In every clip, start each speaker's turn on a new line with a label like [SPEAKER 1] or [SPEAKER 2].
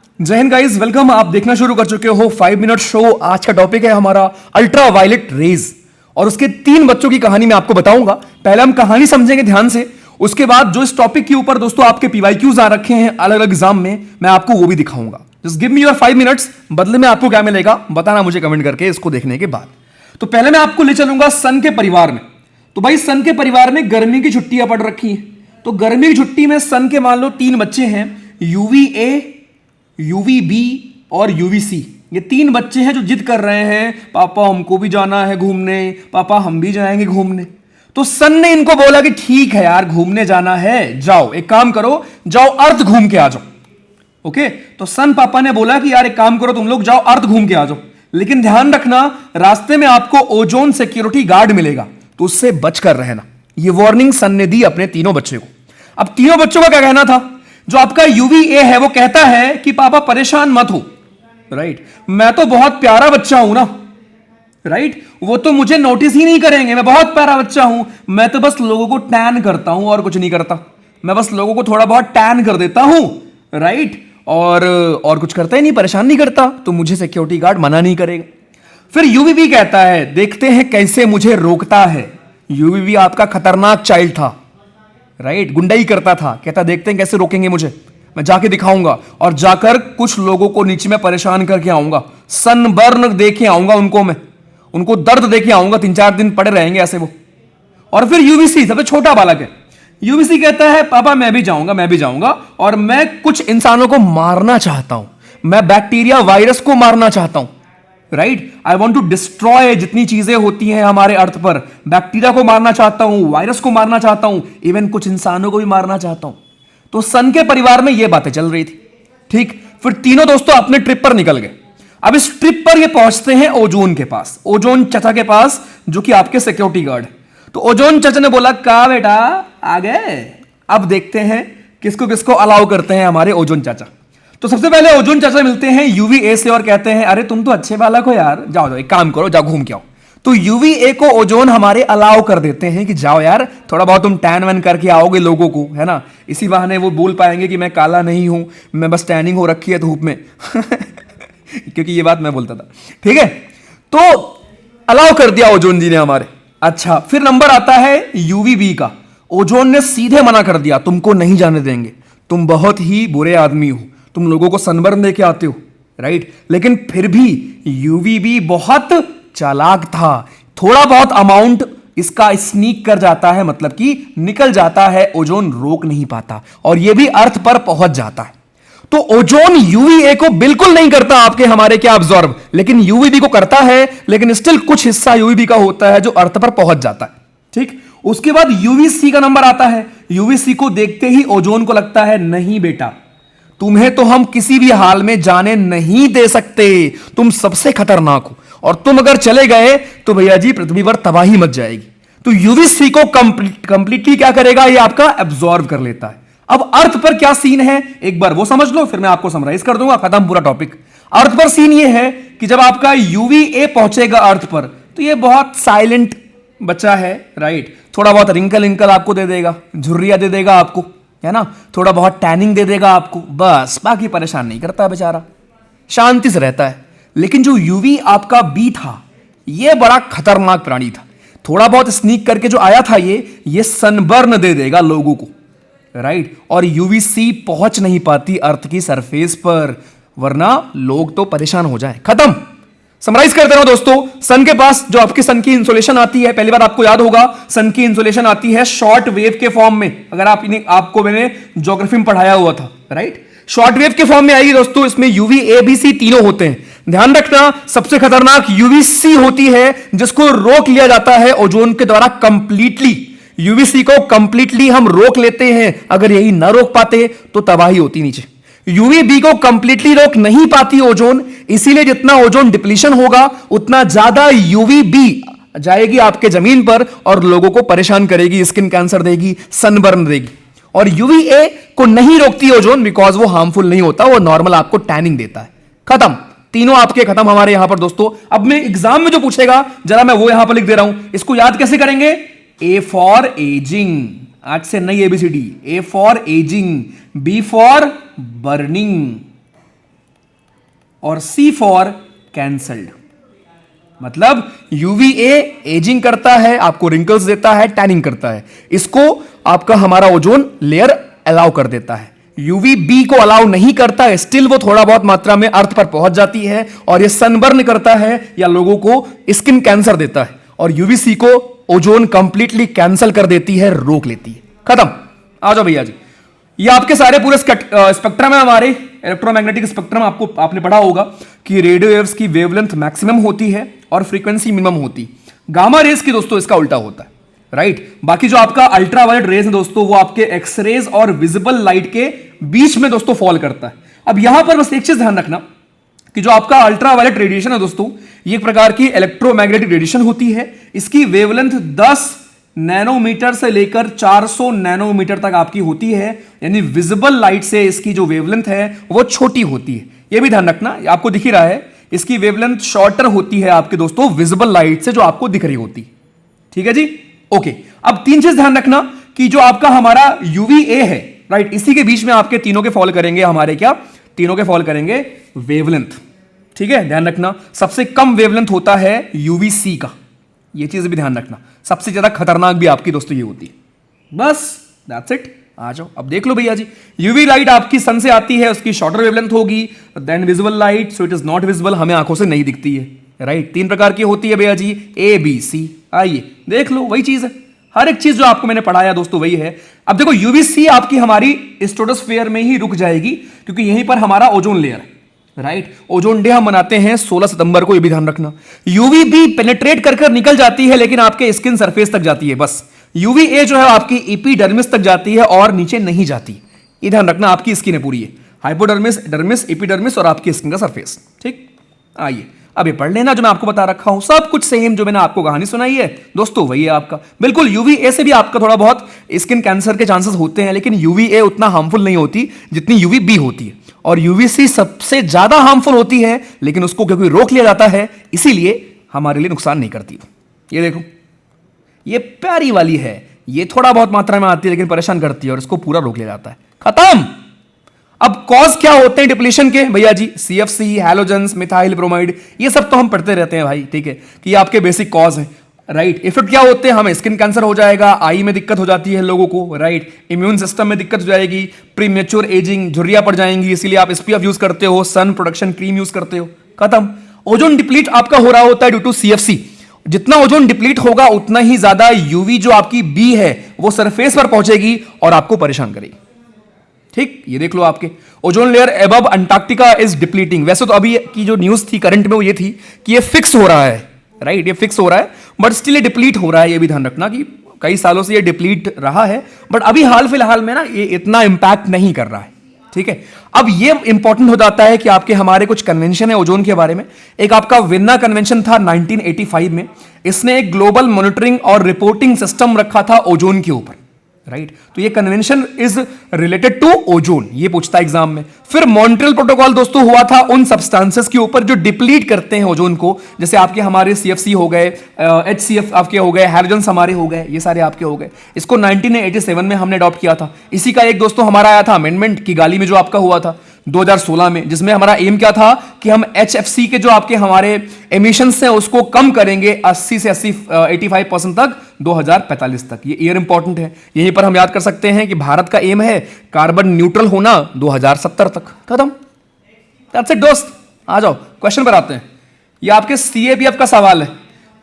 [SPEAKER 1] जय Hind guys, welcome. आप देखना शुरू कर चुके हो 5 मिनट शो। आज का टॉपिक है हमारा अल्ट्रा वायलेट रेज और उसके 3 बच्चों की कहानी मैं आपको बताऊंगा। पहले हम कहानी समझेंगे ध्यान से, उसके बाद जो इस टॉपिक के ऊपर दोस्तों आपके पीवाईक्यूज आ रखे हैं अलग अलग एग्जाम में, मैं आपको वो भी दिखाऊंगा। Just give me your 5 minutes, बदले में आपको क्या मिलेगा बताना मुझे कमेंट करके इसको देखने के बाद। तो पहले मैं आपको ले चलूंगा सन के परिवार में। तो भाई सन के परिवार में गर्मी की छुट्टियां पड़ रखी हैं। तो गर्मी की छुट्टी में सन के मान लो 3 बच्चे हैं, यूवी ए, यूवी बी और यूवी सी। ये 3 बच्चे हैं जो जिद कर रहे हैं, पापा हमको भी जाना है घूमने, पापा हम भी जाएंगे घूमने। तो सन ने इनको बोला कि ठीक है यार, घूमने जाना है, जाओ एक काम करो, जाओ अर्थ घूम के आ जाओ। ओके, तो सन पापा ने बोला कि यार एक काम करो, तुम लोग जाओ अर्थ घूम के आ जाओ, लेकिन ध्यान रखना रास्ते में आपको ओजोन सिक्योरिटी गार्ड मिलेगा, तो उससे बचकर रहना। ये वार्निंग सन ने दी अपने तीनों बच्चों को। अब तीनों बच्चों का क्या कहना था? जो आपका यूवी ए है वो कहता है कि पापा परेशान मत हो, राइट, मैं तो बहुत प्यारा बच्चा हूं ना, राइट, वो तो मुझे नोटिस ही नहीं करेंगे, मैं बहुत प्यारा बच्चा हूं, मैं तो बस लोगों को टैन करता हूं और कुछ नहीं करता, मैं बस लोगों को थोड़ा बहुत टैन कर देता हूं, राइट, और कुछ करता ही नहीं, परेशान नहीं करता, तो मुझे सिक्योरिटी गार्ड मना नहीं करेगा। फिर यूवीबी कहता है देखते हैं कैसे मुझे रोकता है। यूवीबी आपका खतरनाक चाइल्ड था, राइट, गुंडाई करता था, कहता देखते हैं कैसे रोकेंगे मुझे, मैं जाके दिखाऊंगा और जाकर कुछ लोगों को नीचे में परेशान करके आऊंगा, सनबर्न देके आऊंगा उनको, मैं उनको दर्द देके आऊंगा, 3-4 दिन पड़े रहेंगे ऐसे वो। और फिर यूवीसी सबसे छोटा बालक है, यूवीसी कहता है पापा मैं भी जाऊंगा और मैं कुछ इंसानों को मारना चाहता हूं, मैं बैक्टीरिया वायरस को मारना चाहता हूं, right, I want to destroy जितनी चीजें होती हैं हमारे अर्थ पर, बैक्टीरिया को मारना चाहता हूं, वायरस को मारना चाहता हूं, इवन कुछ इंसानों को भी मारना चाहता हूं। तो सन के परिवार में यह बातें चल रही थी। ठीक, फिर तीनों दोस्तों अपने ट्रिप पर निकल गए। अब इस ट्रिप पर ये पहुंचते हैं ओजोन के पास, ओजोन चाचा के पास, जो कि आपके सिक्योरिटी गार्ड। तो ओजोन चाचा ने बोला का बेटा आ गए, अब देखते हैं किसको किसको अलाउ करते हैं हमारे ओजोन चाचा। तो सबसे पहले ओजोन चाचा मिलते हैं यूवी ए से और कहते हैं अरे तुम तो अच्छे बालक हो यार, जाओ जाओ एक काम करो, जाओ घूम के आओ। तो यूवी ए को ओजोन हमारे अलाउ कर देते हैं कि जाओ यार, थोड़ा बहुत तुम टैन वैन करके आओगे लोगों को, है ना, इसी बहाने वो बोल पाएंगे कि मैं काला नहीं हूं, मैं बस टैनिंग हो रखी है धूप में क्योंकि ये बात मैं बोलता था। ठीक है, तो अलाउ कर दिया ओजोन जी ने हमारे। अच्छा, फिर नंबर आता है यूवी बी का। ओजोन ने सीधे मना कर दिया, तुमको नहीं जाने देंगे, तुम बहुत ही बुरे आदमी हो, तुम लोगों को सनबर्न देके आते हो, राइट। लेकिन फिर भी यूवीबी बहुत चालाक था, थोड़ा बहुत अमाउंट इसका स्नीक कर जाता है, मतलब कि निकल जाता है, ओजोन रोक नहीं पाता और यह भी अर्थ पर पहुंच जाता है। तो ओजोन यूवीए को बिल्कुल नहीं करता आपके हमारे क्या ऑब्जॉर्व, लेकिन यूवीबी को करता है, लेकिन स्टिल कुछ हिस्सा यूवीबी का होता है जो अर्थ पर पहुंच जाता है। ठीक, उसके बाद यूवीसी का नंबर आता है। यूवीसी को देखते ही ओजोन को लगता है नहीं बेटा, तुम्हें तो हम किसी भी हाल में जाने नहीं दे सकते, तुम सबसे खतरनाक हो और तुम अगर चले गए तो भैया जी पृथ्वी पर तबाही मच जाएगी। तो यूवीसी को कंप्लीटली क्या करेगा, ये आपका एब्जॉर्व कर लेता है। अब अर्थ पर क्या सीन है एक बार वो समझ लो, फिर मैं आपको समराइज कर दूंगा, खत्म पूरा टॉपिक। अर्थ पर सीन ये है कि जब आपका यूवी ए पहुंचेगा अर्थ पर, तो ये बहुत साइलेंट बच्चा है, राइट, थोड़ा बहुत रिंकल आपको दे देगा, झुर्रिया दे देगा आपको, है ना, थोड़ा बहुत टैनिंग दे देगा आपको, बस, बाकी परेशान नहीं करता बेचारा, शांति से रहता है। लेकिन जो यूवी आपका बी था, यह बड़ा खतरनाक प्राणी था, थोड़ा बहुत स्नीक करके जो आया था ये सनबर्न दे देगा लोगों को, राइट, और यूवीसी पहुंच नहीं पाती अर्थ की सरफेस पर, वरना लोग तो परेशान हो जाए। खत्म। समराइज करते रहो दोस्तों, सन के पास जो आपके सन की इंसुलेशन आती है, पहली बार आपको याद होगा सन की इंसुलेशन आती है शॉर्ट वेव के फॉर्म में, अगर आपको मैंने ज्योग्राफी में पढ़ाया हुआ था, राइट, शॉर्ट वेव के फॉर्म में आएगी दोस्तों। इसमें यूवी ए बी सी तीनों होते हैं, ध्यान रखना सबसे खतरनाक यूवीसी होती है, जिसको रोक लिया जाता है ओजोन के द्वारा कंप्लीटली। यूवीसी को कंप्लीटली हम रोक लेते हैं, अगर यही ना रोक पाते तो तबाही होती नीचे। यूवीबी को कंप्लीटली रोक नहीं पाती ओजोन, इसीलिए जितना ओजोन डिप्लीशन होगा उतना ज्यादा यूवीबी जाएगी आपके जमीन पर और लोगों को परेशान करेगी, स्किन कैंसर देगी, सनबर्न देगी। और यूवीए को नहीं रोकती ओजोन, बिकॉज वो हार्मफुल नहीं होता, वो नॉर्मल आपको टैनिंग देता है। खत्म, तीनों आपके खत्म हमारे यहां पर दोस्तों। अब मैं एग्जाम में जो पूछेगा जरा मैं वो यहां पर लिख दे रहा हूं, इसको याद कैसे करेंगे? ए फॉर एजिंग, आज से नई ABCD, A for ageing, B for burning, और C फॉर कैंसल्ड। मतलब यूवीए एजिंग करता है, आपको रिंकल्स देता है, टैनिंग करता है, इसको आपका हमारा ओजोन लेयर अलाउ कर देता है। यूवीबी को अलाउ नहीं करता है, स्टिल वो थोड़ा बहुत मात्रा में अर्थ पर पहुंच जाती है और ये सनबर्न करता है या लोगों को स्किन कैंसर देता है। और यूवीसी को ओजोन कंप्लीटली कैंसल कर देती है, रोक लेती है, खत्म। आ जाओ भैया जी, ये आपके सारे पूरे स्पेक्ट्रम है हमारे इलेक्ट्रोमैग्नेटिक स्पेक्ट्रम। आपने पढ़ा होगा कि रेडियो वेव्स की वेवलेंथ मैक्सिमम होती है और फ्रीक्वेंसी मिनिमम होती है। गामा रेज की दोस्तों इसका उल्टा होता है, राइट। बाकी जो आपका अल्ट्रावायलेट रेज है दोस्तों, वो आपके एक्सरेज और विजिबल लाइट के बीच में दोस्तों फॉल करता है। अब यहां पर बस एक चीज ध्यान रखना कि जो आपका अल्ट्रावायलेट रेडिएशन है दोस्तों, ये एक प्रकार की इलेक्ट्रोमैग्नेटिक रेडिएशन होती है। इसकी वेवलेंथ 10 नैनोमीटर से लेकर 400 नैनोमीटर तक आपकी होती है, यानी विजिबल लाइट से इसकी जो वेवलेंथ है वो छोटी होती है। ये भी ध्यान रखना, आपको दिख ही रहा है, इसकी वेवलेंथ शॉर्टर होती है आपके दोस्तों विजिबल लाइट से जो आपको दिख रही होती। ठीक है जी, ओके। अब तीन चीज ध्यान रखना कि जो आपका हमारा यूवीए है, राइट, इसी के बीच में आपके तीनों के फॉल करेंगे, हमारे क्या तीनों के फॉल करेंगे वेवलेंथ। ठीक है, ध्यान रखना सबसे कम वेवलेंथ होता है यूवीसी का, ये चीज भी ध्यान रखना। सबसे ज्यादा खतरनाक भी आपकी दोस्तों ये होती है। बस दैट्स इट। आ जाओ अब देख लो भैया जी, यूवी लाइट आपकी सन से आती है, उसकी शॉर्टर वेवलेंथ होगी then visible light, so it is not visible, हमें आंखों से नहीं दिखती है, राइट। तीन प्रकार की होती है भैया जी, ए बी सी। आइए देख लो, वही चीज है, हर एक चीज जो आपको मैंने पढ़ाया दोस्तों वही है। अब देखो यूवीसी आपकी हमारी स्ट्रेटोस्फीयर में ही रुक जाएगी, क्योंकि यहीं पर हमारा ओजोन लेयर है, राइट। ओजोन डे हम मनाते हैं 16 सितंबर को, ये भी ध्यान रखना। यूवीबी पेनिट्रेट कर निकल जाती है, लेकिन आपके स्किन सरफेस तक जाती है बस। यूवीए जो है आपकी एपिडर्मिस तक जाती है और नीचे नहीं जाती, ये ध्यान रखना। आपकी स्किन है पूरी है, हाइपोडर्मिस, डर्मिस, एपिडर्मिस और आपकी स्किन का सरफेस। ठीक, आइए अब ये पढ़ लेना जो मैं आपको बता रखा हूं, सब कुछ सेम जो मैंने आपको कहानी सुनाई है दोस्तों वही है आपका। बिल्कुल यूवीए से भी आपका थोड़ा बहुत स्किन कैंसर के चांसेस होते हैं, लेकिन यूवीए उतना हार्मफुल नहीं होती जितनी यूवीबी होती है। और यूवीसी सबसे ज्यादा हार्मफुल होती है, लेकिन उसको क्योंकि रोक लिया जाता है इसीलिए हमारे लिए नुकसान नहीं करती। ये देखो, ये प्यारी वाली है, ये थोड़ा बहुत मात्रा में आती है लेकिन परेशान करती है, और इसको पूरा रोक लिया जाता है, खत्म। अब कॉज क्या होते हैं डिप्लीशन के भैया जी? सीएफसी, हैलोजेंस, मिथाइल ब्रोमाइड, ये सब तो हम पढ़ते रहते हैं भाई, ठीक है, कि ये आपके बेसिक कॉज है, राइट। इफेक्ट क्या होते हैं? हमें स्किन कैंसर हो जाएगा, आई में दिक्कत हो जाती है लोगों को, राइट। इम्यून सिस्टम में दिक्कत हो जाएगी, प्रीमेच्योर एजिंग, झुर्रियां पड़ जाएंगी, इसीलिए आप एसपीएफ यूज करते हो, सन प्रोटेक्शन क्रीम यूज करते हो, खत्म। ओजोन डिप्लीट आपका हो रहा होता है ड्यू टू सीएफसी। जितना ओजोन डिप्लीट होगा उतना ही ज्यादा यूवी जो आपकी बी है वो सरफेस पर पहुंचेगी और आपको परेशान करेगी। ठीक, ये देख लो, आपके ozone layer above Antarctica is depleting. वैसे तो अभी की जो न्यूज थी करंट में वो ये थी कि ये फिक्स हो रहा है, राइट, ये फिक्स हो रहा है, बट स्टिल ये डिप्लीट हो रहा है। ये भी ध्यान रखना कि कई सालों से ये डिप्लीट रहा है, बट अभी हाल फिलहाल में ना ये इतना इंपैक्ट नहीं कर रहा है। ठीक है, अब ये इंपॉर्टेंट हो जाता है कि आपके हमारे कुछ कन्वेंशन है ओजोन के बारे में। एक आपका वियना कन्वेंशन था 1985 में, इसने एक ग्लोबल मॉनिटरिंग और रिपोर्टिंग सिस्टम रखा था ओजोन के ऊपर, राइट। तो ये convention is related to ozone, ये पूछता है एग्जाम में। फिर मॉन्ट्रियल प्रोटोकॉल दोस्तों हुआ था उन सब्सटेंसेस के ऊपर जो डिप्लीट करते हैं ओजोन को, जैसे आपके हमारे सीएफसी हो गए, एचसीएफ आपके हो गए, हैलोजेंस हमारे हो गए, ये सारे आपके हो गए। इसको 1987 में हमने अडॉप्ट किया था। इसी का एक दोस्तों हमारा आया था अमेंडमेंट की गाली में जो आपका हुआ था 2016 में, जिसमें हमारा एम क्या था कि हम एचएफसी के जो आपके हमारे एमिशंस हैं उसको कम करेंगे 80 से 85% तक 2045 तक। ये ईयर इंपॉर्टेंट है, यहीं पर हम याद कर सकते हैं कि भारत का एम है कार्बन न्यूट्रल होना 2070 तक, खत्म। दैट्स इट दोस्त। आ जाओ क्वेश्चन पर आते हैं। ये आपके सीएपीएफ का सवाल है।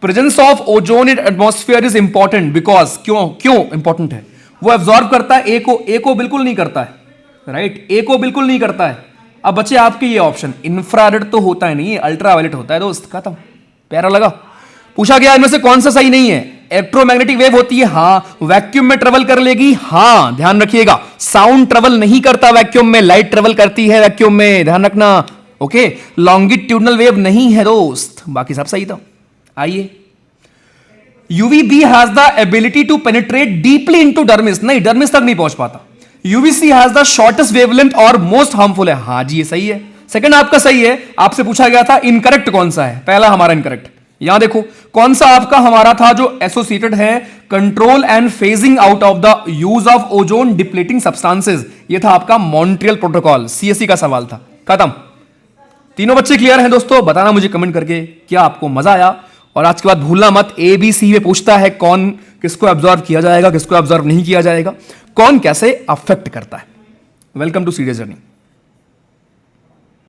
[SPEAKER 1] Presence of ozone in atmosphere is important because, क्यों इंपॉर्टेंट है? वो एब्जॉर्ब करता है ए को बिल्कुल नहीं करता है, राइट, ए को बिल्कुल नहीं करता है। अब बच्चे आपके ये ऑप्शन, इंफ्रारेड तो होता है नहीं, अल्ट्रावायलेट होता है दोस्त, खत्म। प्यारा लगा? पूछा गया इनमें से कौन सा सही नहीं है? इलेक्ट्रोमैग्नेटिक वेव होती है, हाँ। वैक्यूम में ट्रेवल कर लेगी, हाँ, ध्यान रखिएगा। साउंड ट्रेवल नहीं करता वैक्यूम में, लाइट ट्रेवल करती है वैक्यूम में, ध्यान रखना, ओके। लॉन्गिट्यूडनल वेव नहीं है दोस्त, बाकी सब सही था। आइए, UVB has the ability to penetrate deeply into dermis, नहीं, डर्मिस तक नहीं पहुंच पाता। UVC has the shortest wavelength और मोस्ट हार्मफुल है, हाँ जी ये सही है। सेकंड आपका सही है। आपसे पूछा गया था इनकरेक्ट कौन सा है, पहला हमारा इनकरेक्ट। यहां देखो कौन सा आपका हमारा था जो एसोसिएटेड है control and phasing out of the use of ozone depleting substances, ये था आपका मॉन्ट्रियल प्रोटोकॉल, सीएससी का सवाल था, खत्म। तीनों बच्चे क्लियर हैं दोस्तों? बताना मुझे कमेंट करके क्या आपको मजा आया। और आज के बाद भूलना मत, ABC में पूछता है कौन किसको ऑब्जर्व किया जाएगा, किसको ऑब्जर्व नहीं किया जाएगा, कौन कैसे अफेक्ट करता है। Welcome to serious journey.